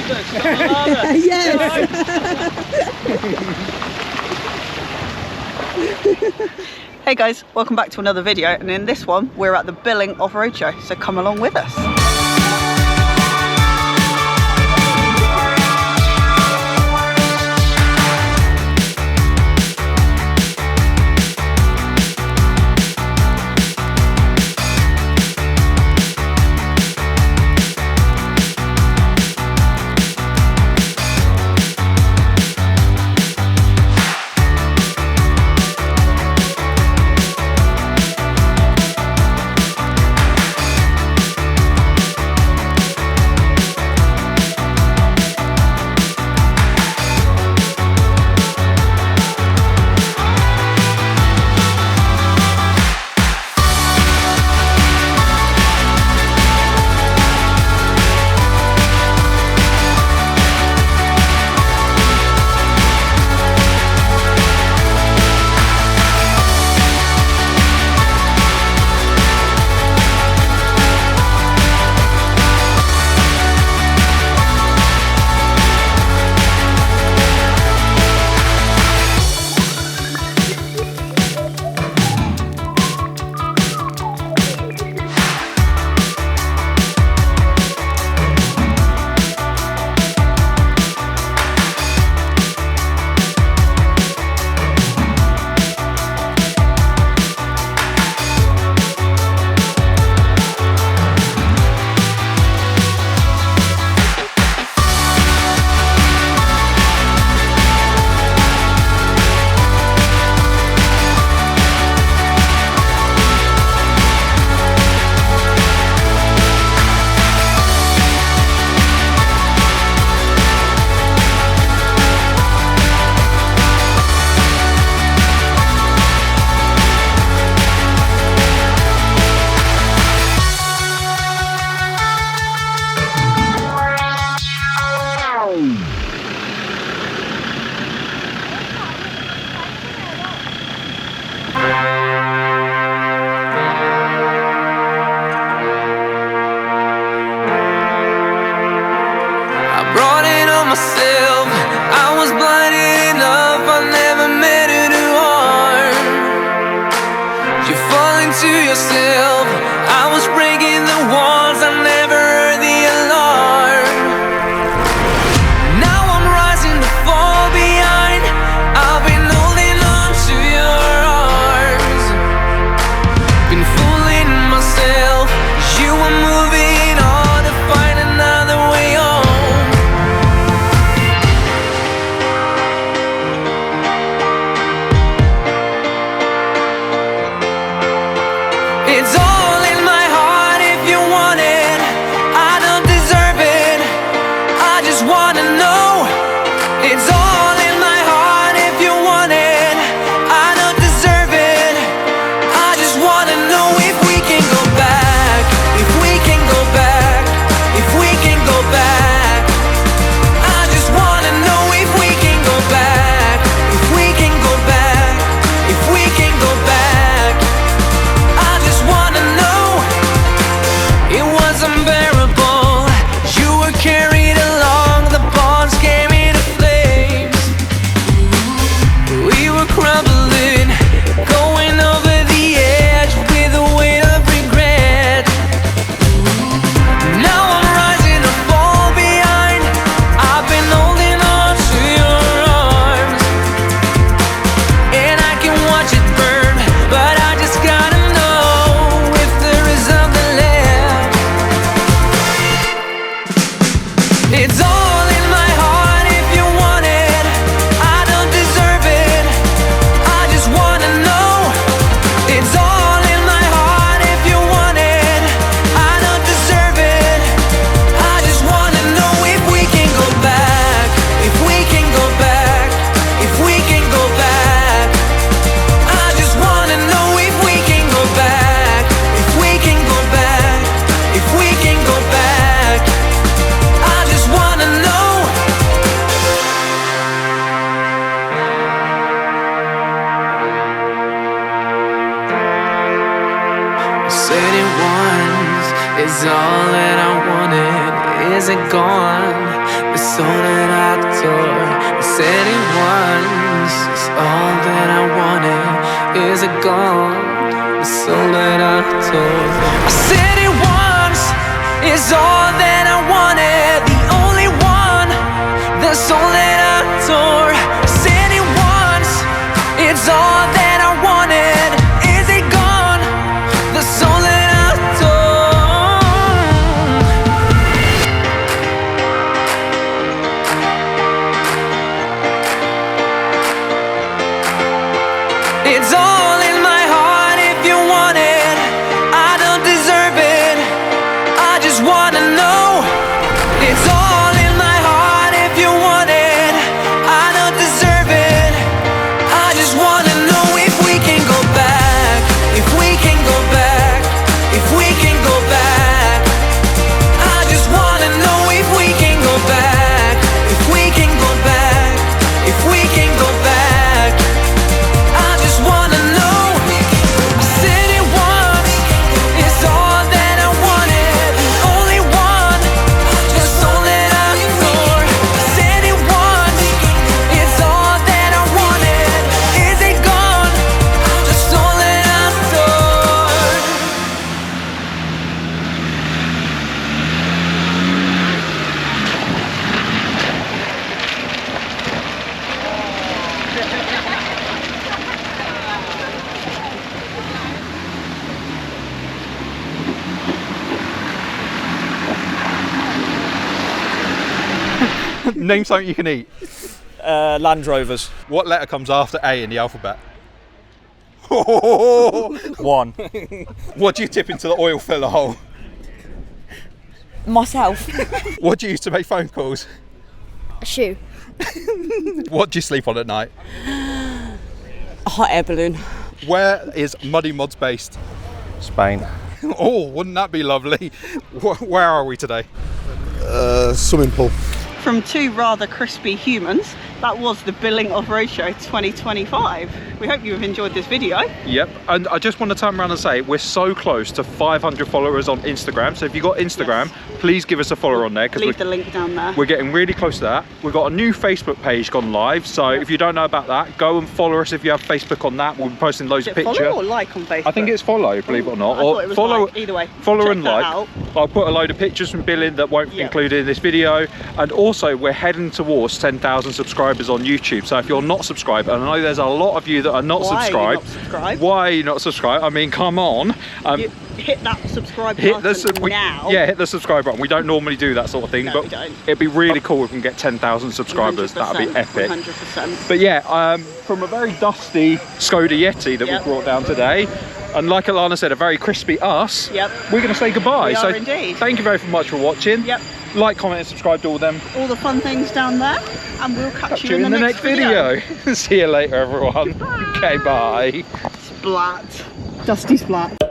Alana. Yes! Hey guys, welcome back to another video, and in this one we're at the Billing Off-Road Show, so come along with us. Said it once, it's all that I wanted. is it gone? The soul that I tore, I said it once, it's all that I wanted. Is it gone? The soul that I tore, I said it once, it's all that I wanted. The only one, the soul that I tore. I said it once, it's all that I wanted. Is it gone? The soul that I tore. It's all in my heart if you want it. I don't deserve it, I just wanna know. It's all in my heart if you want it. I don't deserve it, I just wanna know if we can go back. If we can go back. If we can go back. I just wanna know if we can go back. If we can go back. If we can go back. I just wanna know. I said it once, it's all that I wanted. The only one, the soul that I tore. I said it once, it's all that I wanted. Is it gone? The soul that I tore. Name something you can eat. Land Rovers. What letter comes after A in the alphabet? 1. What do you tip into the oil filler hole? Myself. What do you use to make phone calls? A shoe. What do you sleep on at night? A hot air balloon. Where is muddymods based? Spain. Oh, wouldn't that be lovely? Where are we today? Swimming pool. From two rather crispy humans, that was the billing of Roadshow 2025. We hope you have enjoyed this video. Yep, and I just want to turn around and say we're so close to 500 followers on Instagram. So if you've got Instagram, please give us a follow on there. Leave the link down there. We're getting really close to that. We've got a new Facebook page gone live. So if you don't know about that, go and follow us if you have Facebook on that. We'll be posting loads Is of it pictures. follow or like on Facebook? I think it's follow, believe it or not. I thought it was follow, like. Either way. follow check and that like. out. I'll put a load of pictures from billing that won't be Yep. included in this video. And also we're heading towards 10,000 subscribers on YouTube. So if you're not subscribed, and I know there's a lot of you that are not Why are you subscribed. not subscribed? Why are you not subscribed? I mean, come on. You hit that subscribe Hit button the now. Yeah, hit the subscribe button. We don't normally do that sort of thing, No, but we don't. it'd be really cool if we can get 10,000 subscribers. That'd be 100%, epic. 100%. But yeah, from a very dusty Skoda Yeti that Yep. we brought down today, and like Alana said, a very crispy us, Yep. we're going to say goodbye. We So are indeed. thank you very much for watching. Yep. Like, comment and subscribe to all them. All the fun things down there, and we'll catch you See you in the next video. See you later, everyone. Okay, bye. Splat. Dusty splat.